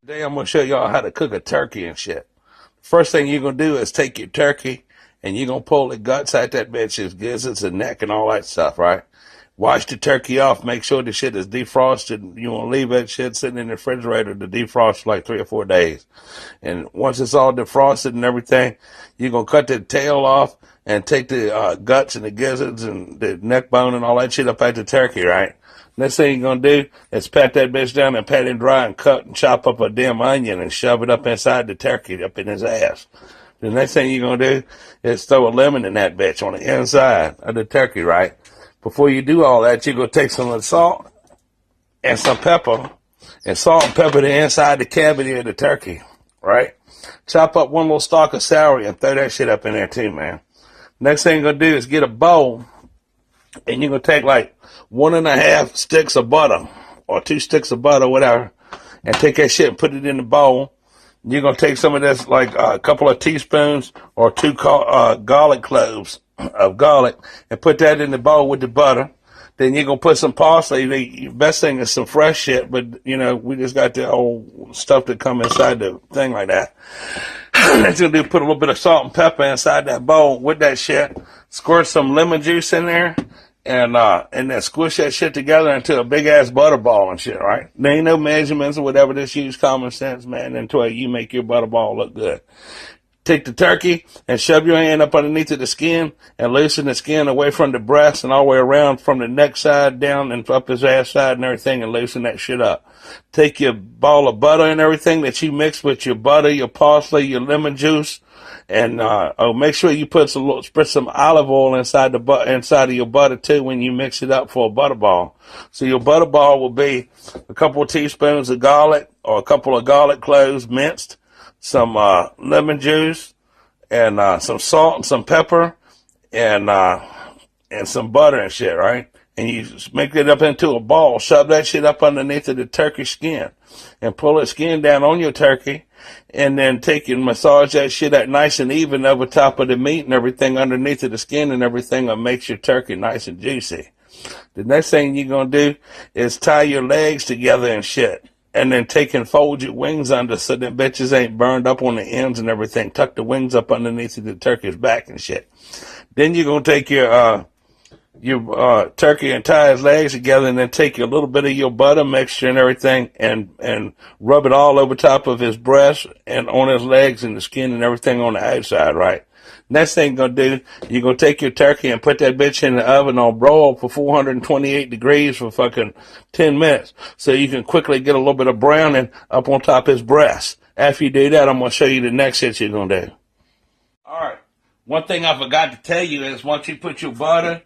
Today I'm gonna show y'all how to cook a turkey and shit. First thing you're gonna do is take your turkey and you're gonna pull the guts out that bitch, his gizzards and neck and all that stuff, right? Wash the turkey off, make sure the shit is defrosted. You wanna leave that shit sitting in the refrigerator to defrost for like 3 or 4 days. And once it's all defrosted and everything, you're gonna cut the tail off and take the guts and the gizzards and the neck bone and all that shit up out the turkey, right? Next thing you're going to do is pat that bitch down and pat him dry and cut and chop up a damn onion and shove it up inside the turkey, up in his ass. The next thing you're going to do is throw a lemon in that bitch on the inside of the turkey, right? Before you do all that, you're going to take some of the salt and some pepper and salt and pepper the inside the cavity of the turkey, right? Chop up one little stalk of celery and throw that shit up in there too, man. Next thing you're going to do is get a bowl and you're going to take like 1.5 sticks of butter or 2 sticks of butter, whatever, and take that shit and put it in the bowl. You're going to take some of this, like a couple of teaspoons or 2 garlic cloves of garlic and put that in the bowl with the butter. Then you're going to put some parsley. The best thing is some fresh shit, but, you know, we just got the old stuff that come inside the thing like that. That's going to do, put a little bit of salt and pepper inside that bowl with that shit. Squirt some lemon juice in there. And then squish that shit together into a big ass butter ball and shit, right? There ain't no measurements or whatever. Just use common sense, man, until you make your butter ball look good. Take the turkey and shove your hand up underneath of the skin and loosen the skin away from the breast and all the way around from the neck side down and up his ass side and everything and loosen that shit up. Take your ball of butter and everything that you mix with your butter, your parsley, your lemon juice, and make sure you put spritz some olive oil inside of your butter too when you mix it up for a butter ball. So your butter ball will be a couple of teaspoons of garlic or a couple of garlic cloves minced, some lemon juice, and some salt and some pepper, and some butter and shit, right? And you make it up into a ball, shove that shit up underneath of the turkey skin, and pull the skin down on your turkey, and then take and massage that shit out nice and even over top of the meat and everything underneath of the skin and everything that makes your turkey nice and juicy. The next thing you're going to do is tie your legs together and shit. And then take and fold your wings under so that bitches ain't burned up on the ends and everything. Tuck the wings up underneath of the turkey's back and shit. Then you're going to take your turkey and tie his legs together and then take a little bit of your butter mixture and everything and rub it all over top of his breast and on his legs and the skin and everything on the outside, right? Next thing you're going to do, you're going to take your turkey and put that bitch in the oven on broil for 428 degrees for fucking 10 minutes so you can quickly get a little bit of browning up on top of his breast. After you do that, I'm going to show you the next shit you're going to do. All right. One thing I forgot to tell you is once you put your butter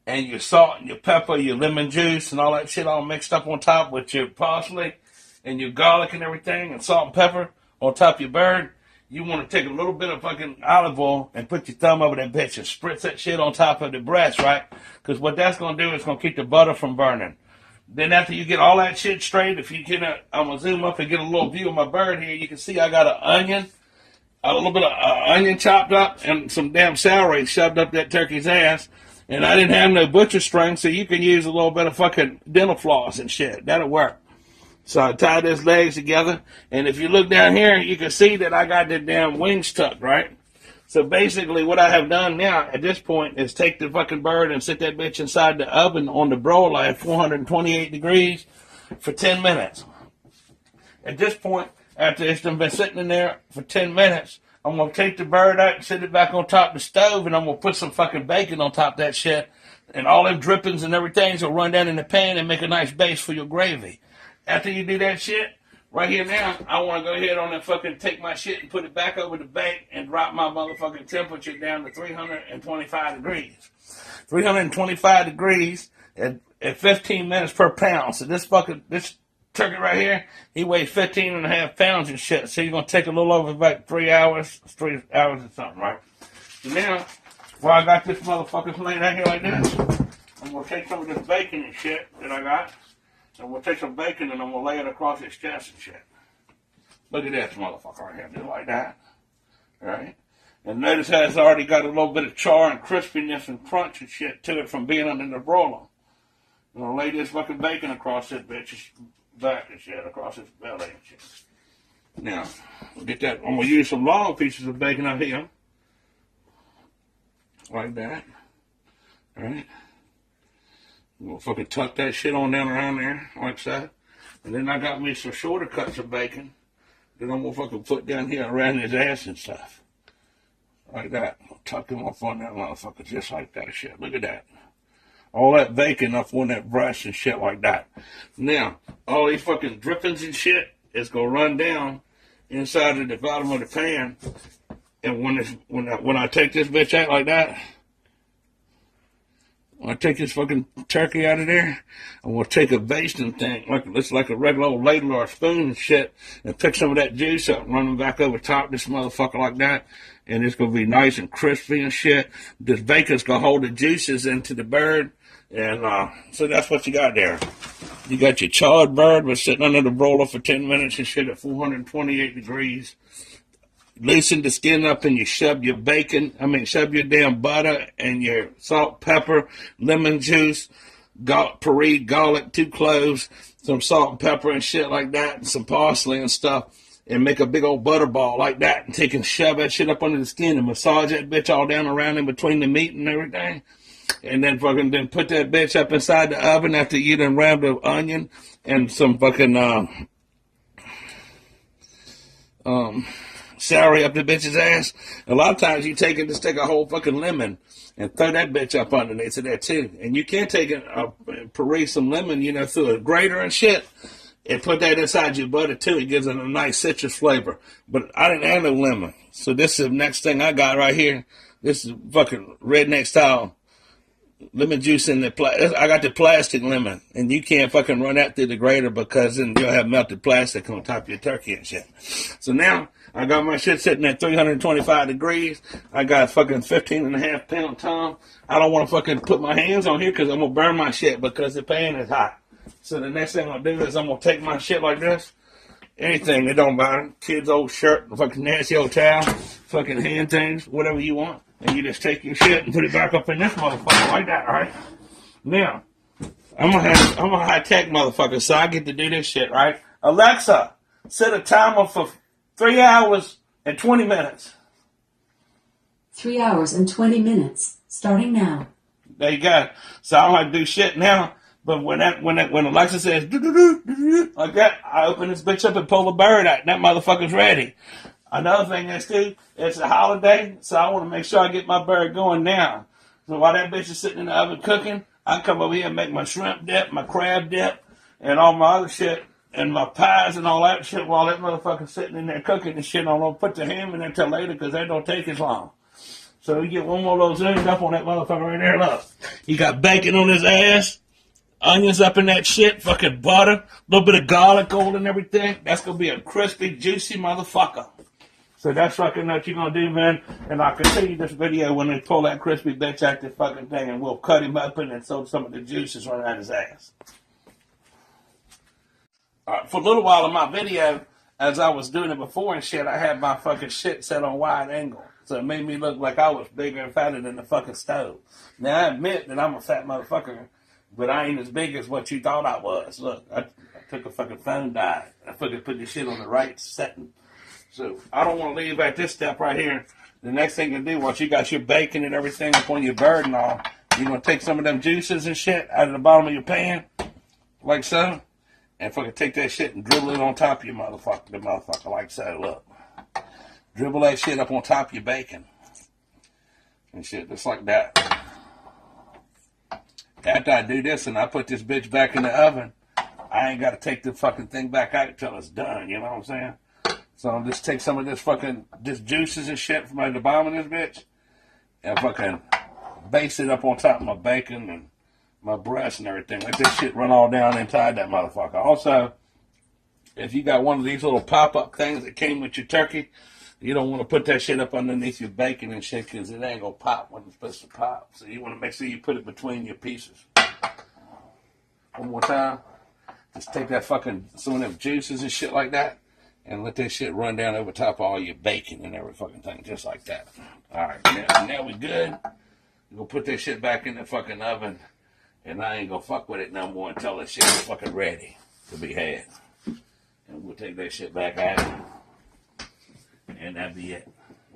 and your salt and your pepper, your lemon juice and all that shit all mixed up on top with your parsley and your garlic and everything and salt and pepper on top of your bird, you want to take a little bit of fucking olive oil and put your thumb over that bitch and spritz that shit on top of the breast, right? Because what that's going to do is going to keep the butter from burning. Then after you get all that shit straight, if you can, I'm going to zoom up and get a little view of my bird here. You can see I got an onion, a little bit of onion chopped up and some damn celery shoved up that turkey's ass. And I didn't have no butcher string, so you can use a little bit of fucking dental floss and shit. That'll work. So I tied his legs together, and if you look down here, you can see that I got the damn wings tucked, right? So basically what I have done now at this point is take the fucking bird and sit that bitch inside the oven on the broiler at 428 degrees for 10 minutes. At this point, after it's been sitting in there for 10 minutes, I'm going to take the bird out and sit it back on top of the stove, and I'm going to put some fucking bacon on top of that shit, and all them drippings and everything will run down in the pan and make a nice base for your gravy. After you do that shit, right here now, I want to go ahead on and fucking take my shit and put it back over the bake and drop my motherfucking temperature down to 325 degrees. 325 degrees at 15 minutes per pound. So this turkey right here, he weighs 15.5 pounds and shit. So you're going to take a little over about 3 hours or something, right? So now, while I got this motherfucker laying out here like this, I'm going to take some of this bacon and shit that I got. And we'll take some bacon and I'm going to lay it across his chest and shit. Look at this motherfucker right here, just like that. Right? And notice how it's already got a little bit of char and crispiness and crunch and shit to it from being under the broiler. I'm going to lay this fucking bacon across this bitch's back and shit, across his belly and shit. Now, we'll get that. I'm gonna use some long pieces of bacon out here, like that. All right. I'm gonna fucking tuck that shit on down around there, like that. And then I got me some shorter cuts of bacon that I'm gonna fucking put down here around his ass and stuff. Like that. I'll tuck him off on that motherfucker just like that shit. Look at that. All that bacon up on that breast and shit like that. Now, all these fucking drippings and shit is gonna run down inside of the bottom of the pan. And when I take this bitch out like that, when I take this fucking turkey out of there, I'm gonna take a basting thing, like a regular old ladle or a spoon and shit, and pick some of that juice up, run them back over top this motherfucker like that, and it's gonna be nice and crispy and shit. This bacon's gonna hold the juices into the bird, and so that's what you got there. You got your charred bird, was sitting under the broiler for 10 minutes and shit at 428 degrees. Loosen the skin up and you shove your shove your damn butter and your salt, pepper, lemon juice, puree, garlic, 2 cloves, some salt and pepper and shit like that, and some parsley and stuff, and make a big old butter ball like that, and take and shove that shit up under the skin and massage that bitch all down around in between the meat and everything. And then then put that bitch up inside the oven after you done wrapped the onion and some fucking celery up the bitch's ass. A lot of times you take a whole fucking lemon and throw that bitch up underneath of that too. And you can take puree some lemon, through a grater and shit, and put that inside your butter too. It gives it a nice citrus flavor. But I didn't add no lemon. So this is the next thing I got right here. This is fucking redneck style lemon juice in I got the plastic lemon, and you can't fucking run that through the grater because then you'll have melted plastic on top of your turkey and shit. So now I got my shit sitting at 325 degrees. I got a fucking 15.5 pound tom. I don't want to fucking put my hands on here because I'm gonna burn my shit because the pan is hot. So the next thing I'll do is I'm gonna take my shit like this. Anything, it don't matter. Kid's old shirt, fucking nasty old towel, fucking hand things, whatever you want. And you just take your shit and put it back up in this motherfucker like that, right? Now, I'm a high-tech motherfucker, so I get to do this shit, right? Alexa, set a timer for 3 hours and 20 minutes. 3 hours and 20 minutes, starting now. There you go. So I don't like to do shit now, but when Alexa says, do like that, I open this bitch up and pull the bird out, and that motherfucker's ready. Another thing is, too, it's a holiday, so I want to make sure I get my bird going now. So while that bitch is sitting in the oven cooking, I come over here and make my shrimp dip, my crab dip, and all my other shit, and my pies and all that shit while that motherfucker's sitting in there cooking and shit. I'm going to put the ham in there till later because that don't take as long. So you get one more of those zoomed up on that motherfucker right there. Look, he got bacon on his ass, onions up in that shit, fucking butter, a little bit of garlic oil and everything. That's going to be a crispy, juicy motherfucker. So that's fucking what you're going to do, man. And I'll continue this video when they pull that crispy bitch out this fucking thing, and we'll cut him open and so some of the juices run out his ass. For a little while in my video, as I was doing it before and shit, I had my fucking shit set on wide angle. So it made me look like I was bigger and fatter than the fucking stove. Now, I admit that I'm a fat motherfucker, but I ain't as big as what you thought I was. Look, I took a fucking phone dive. I fucking put the shit on the right setting. So I don't want to leave at this step right here. The next thing you do, once you got your bacon and everything up on your bird and all, you're going to take some of them juices and shit out of the bottom of your pan, like so, and fucking take that shit and dribble it on top of your motherfucker, like so. Look. Dribble that shit up on top of your bacon and shit, just like that. After I do this and I put this bitch back in the oven, I ain't got to take the fucking thing back out until it's done, you know what I'm saying? So I'll just take some of this juices and shit from the bottom of this bitch and fucking base it up on top of my bacon and my breast and everything. Let this shit run all down inside that motherfucker. Also, if you got one of these little pop-up things that came with your turkey, you don't want to put that shit up underneath your bacon and shit because it ain't going to pop when it's supposed to pop. So you want to make sure you put it between your pieces. One more time. Just take that fucking, some of them juices and shit like that, and let that shit run down over top of all your bacon and every fucking thing, just like that. Alright, now we good. We're going to put that shit back in the fucking oven, and I ain't going to fuck with it no more until that shit is fucking ready to be had. And we'll take that shit back out. And that'd be it.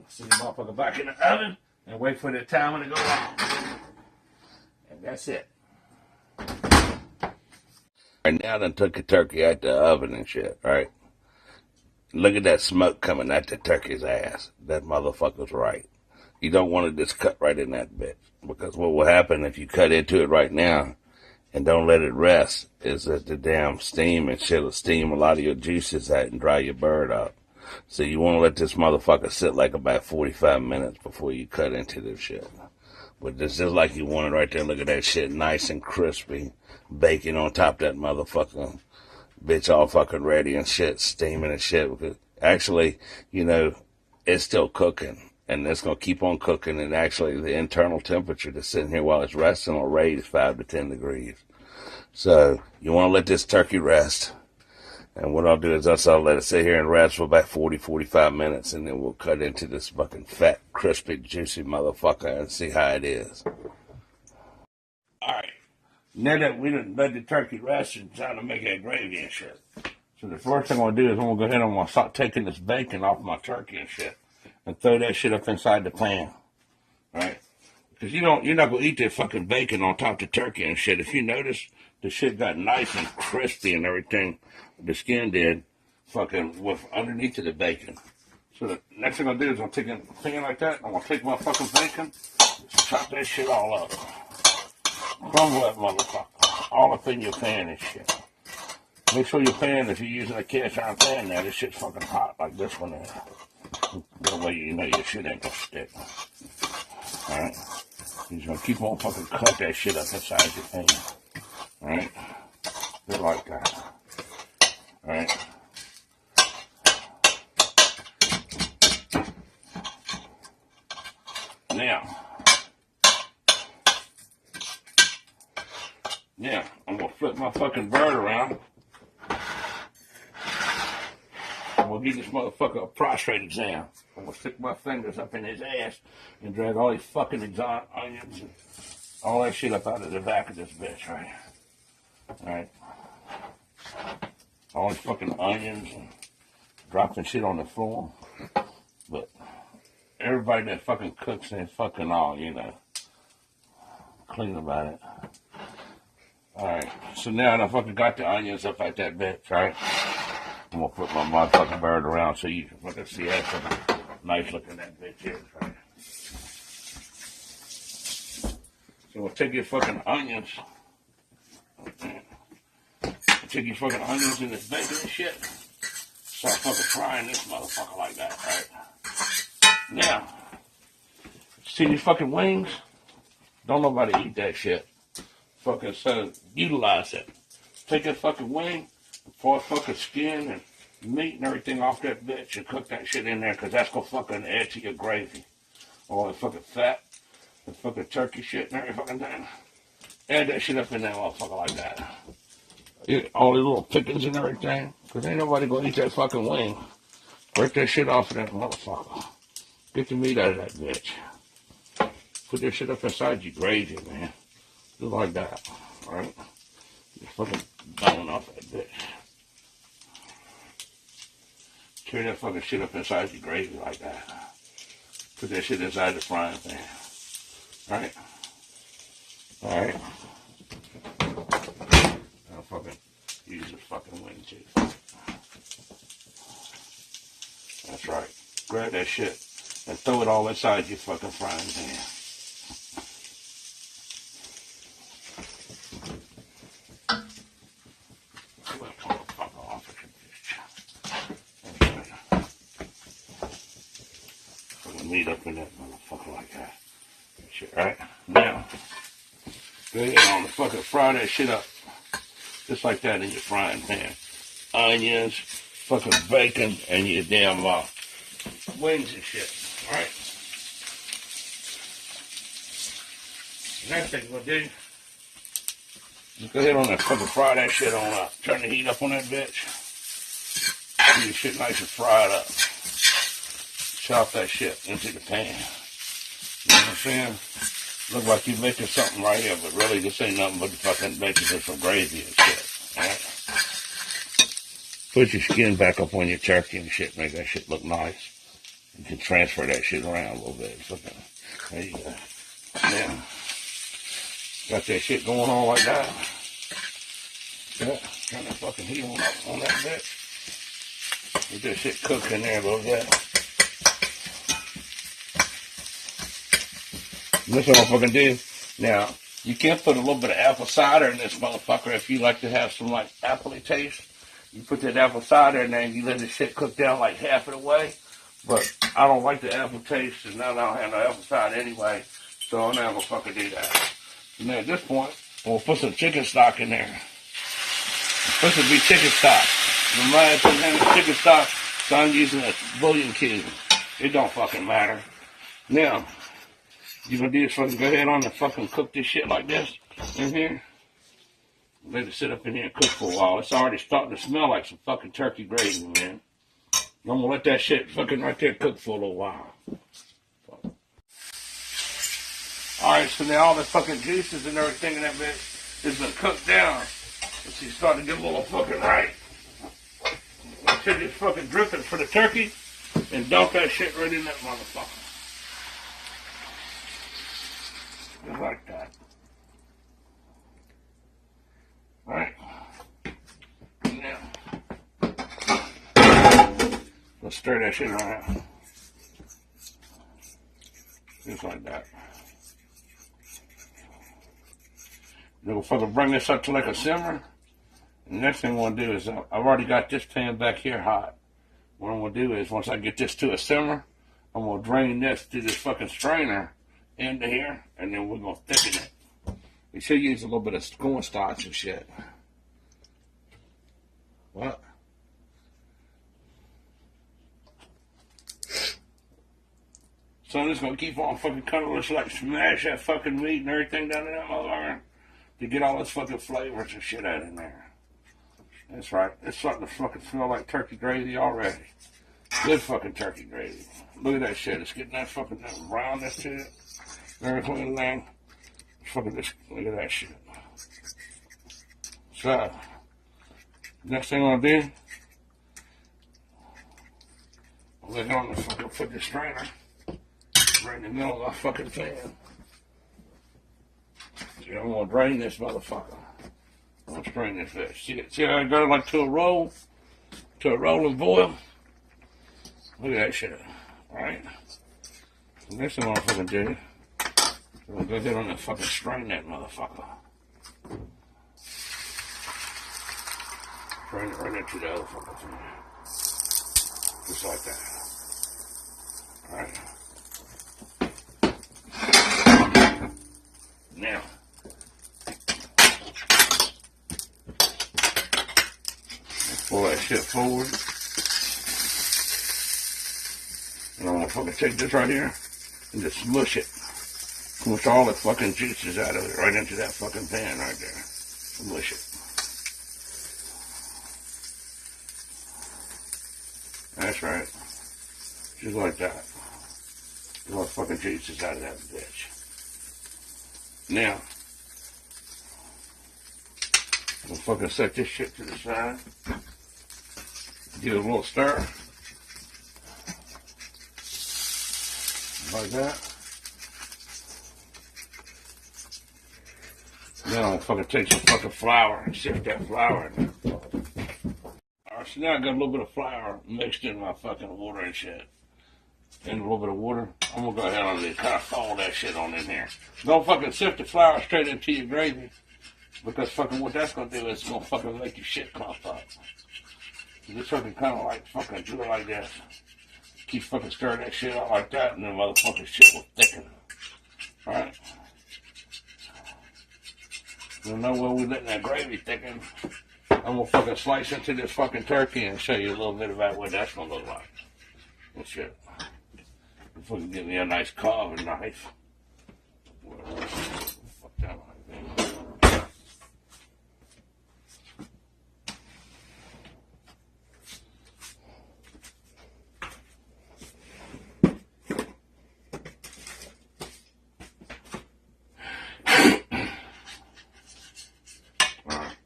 Send the motherfucker back in the oven and wait for the timer to go on. And that's it. Right now, I done took the turkey out the oven and shit, right? Look at that smoke coming out the turkey's ass. That motherfucker's right. You don't want to just cut right in that bitch. Because what will happen if you cut into it right now and don't let it rest is that the damn steam and shit will steam a lot of your juices out and dry your bird out. So you want to let this motherfucker sit like about 45 minutes before you cut into this shit. But this is like you want it right there. Look at that shit, nice and crispy. Bacon on top of that motherfucker. Bitch all fucking ready and shit, steaming and shit. Because actually, you know, it's still cooking. And it's going to keep on cooking. And actually, the internal temperature that's sitting here while it's resting will raise 5 to 10 degrees. So you want to let this turkey rest. And what I'll do is I'll let it sit here and rest for about 40, 45 minutes. And then we'll cut into this fucking fat, crispy, juicy motherfucker and see how it is. All right. Now that we done let the turkey rest, it's time to make that gravy and shit. So the first thing I'm going to do is I'm going to go ahead and I'm going to start taking this bacon off my turkey and shit. And throw that shit up inside the pan. Right? Because you're not going to eat that fucking bacon on top of the turkey and shit. If you notice, the shit got nice and crispy and everything. The skin did. Fucking with underneath of the bacon. So the next thing I'm going to do is I'm taking a pan like that. I'm going to take my fucking bacon. Chop that shit all up. Crumble that motherfucker. All up in your pan and shit. Make sure your pan, if you're using a cast iron pan now, this shit's fucking hot like this one is. That way you know your shit ain't gonna stick. Alright? You're just gonna keep on fucking cut that shit up inside your pan. Alright? Just like that. Alright? Now, I'm gonna flip my fucking bird around. I'm gonna give this motherfucker a prostrate exam. I'm gonna stick my fingers up in his ass and drag all these fucking exotic onions and all that shit up out of the back of this bitch, right? Alright? All these fucking onions and dropping shit on the floor. But everybody that fucking cooks ain't fucking all, you know, clean about it. Alright, so now I fucking got the onions up at that bitch, right? I'm gonna put my motherfucking bird around so you can fucking see how fucking nice looking that bitch is, right? So we'll take your fucking onions. Take your fucking onions and this bacon and shit. Start fucking frying this motherfucker like that, right? Now, see these fucking wings? Don't nobody eat that shit. Fucking so utilize it. Take that fucking wing, pour fucking skin and meat and everything off that bitch and cook that shit in there because that's gonna fucking add to your gravy. All the fucking fat, the fucking turkey shit and every fucking thing. Add that shit up in that motherfucker like that. Eat all the little pickings and everything because ain't nobody gonna eat that fucking wing. Break that shit off of that motherfucker. Get the meat out of that bitch. Put that shit up inside your gravy, man. Just like that, alright? Just fucking bone off that bitch. Tear that fucking shit up inside your gravy like that. Put that shit inside the frying pan. Alright? Alright? I'll fucking use this fucking wing too. That's right. Grab that shit and throw it all inside your fucking frying pan. Meat up in that motherfucker like that. Shit, right? Now, go ahead on the fucking fry that shit up. Just like that in your frying pan. Onions, fucking bacon, and your damn wings and shit. Alright? Next thing we're gonna do, just go ahead on that fucking fry that shit on up. Turn the heat up on that bitch. Get your shit nice and fried up. Chop that shit into the pan. You know what I'm saying? Look like you're making something right here, but really this ain't nothing but the fucking bacon and some gravy and shit. Alright? Put your skin back up on your turkey and shit, make that shit look nice. You can transfer that shit around a little bit. Fucking, there you go. Now, got that shit going on like that. Yeah, turn the fucking heat on that bitch. Let that shit cook in there a little bit. This what I'm fucking do. Now, you can put a little bit of apple cider in this motherfucker if you like to have some like appley taste. You put that apple cider in there and you let the shit cook down like half of the way. But I don't like the apple taste, and now I don't have no apple cider anyway, so I'm not gonna fucking do that. And then at this point, we'll put some chicken stock in there. This would be chicken stock. The man put in the chicken stock, so I'm using a bouillon cube. It don't fucking matter. Now, you gonna do is fucking go ahead on and fucking cook this shit like this in here. Let it sit up in here and cook for a while. It's already starting to smell like some fucking turkey gravy, man. I'm gonna let that shit fucking right there cook for a little while. Alright, so now all the fucking juices and everything in that bitch has been cooked down. And she's starting to get a little fucking right. Take this fucking dripping for the turkey and dump that shit right in that motherfucker. Just like that. Alright. Now, let's stir that shit around. Just like that. Then we'll fucking bring this up to like a simmer. The next thing I'm going to do is, I've already got this pan back here hot. What I'm going to do is, once I get this to a simmer, I'm going to drain this through this fucking strainer into here, and then we're going to thicken it. You should use a little bit of cornstarch and shit. What? So I'm just going to keep on fucking cutting this, like smash that fucking meat and everything down in that motherfucker to get all this fucking flavors and shit out in there. That's right. It's starting to fucking smell like turkey gravy already. Good fucking turkey gravy. Look at that shit. It's getting that fucking brownness to it. Everything in there. Fucking just look at that shit. So, next thing I'm gonna do, I'll lay it on the fucking fucking strainer. Right in the middle of my fucking pan. See, I'm gonna drain this motherfucker. I'm gonna strain this fish. See how I got it like to a rolling boil? Look at that shit. Alright? The next thing I'm gonna fucking do, I'm gonna go ahead on and fucking strain that motherfucker. Strain it right into the other fucking thing. Just like that. Alright. Now, pull that shit forward. And I'm gonna fucking take this right here and just smush it. Smush all the fucking juices out of it right into that fucking pan right there. Smush it. That's right. Just like that. Get all the fucking juices out of that bitch. Now, we'll fucking set this shit to the side. Give it a little stir. Like that. Then I'll fucking take some fucking flour and sift that flour in there. Alright, so now I got a little bit of flour mixed in my fucking water and shit. And a little bit of water. I'm gonna go ahead and kind of fold that shit on in here. Don't fucking sift the flour straight into your gravy. Because fucking what that's gonna do is it's gonna fucking make your shit clump up. So just fucking kind of like fucking do it like this. Keep fucking stirring that shit out like that, and then motherfucking shit will thicken. Alright? You know where we letting that gravy thicken. I'm gonna fucking slice into this fucking turkey and show you a little bit about what that's gonna look like. And shit. Fucking give me a nice carving knife. Fuck that one. Alright.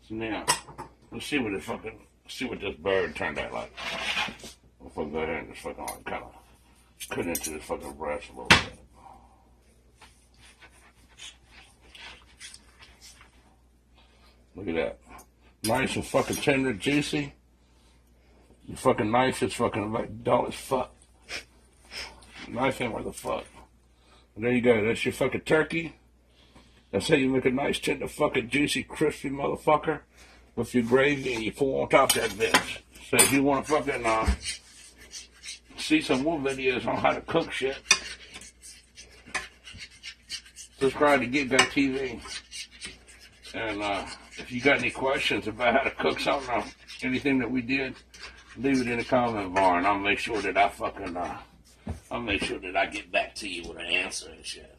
So now, let's see what this bird turned out like. fucking go ahead and just fucking like kind of cut into this fucking breast a little bit. Look at that. Nice and fucking tender, juicy. Your fucking knife is fucking like dull as fuck. Knife ain't worth the fuck. And there you go. That's your fucking turkey. That's how you make a nice, tender, fucking juicy, crispy motherfucker with your gravy and you pour on top of that bitch. So if you want to fucking see some more videos on how to cook shit, subscribe to Get Go TV. And if you got any questions about how to cook something or anything that we did, leave it in the comment bar, and I'll make sure that I'll make sure that I get back to you with an answer and shit.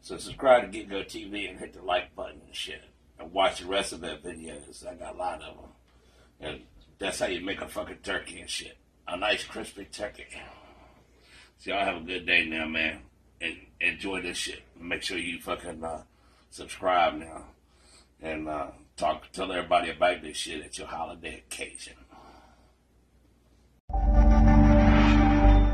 So subscribe to Get Go TV and hit the like button and shit, and watch the rest of their videos. I got a lot of them, and that's how you make a fucking turkey and shit. A nice crispy turkey. So y'all have a good day now, man, and enjoy this shit. Make sure you fucking subscribe now. And tell everybody about this shit at your holiday occasion.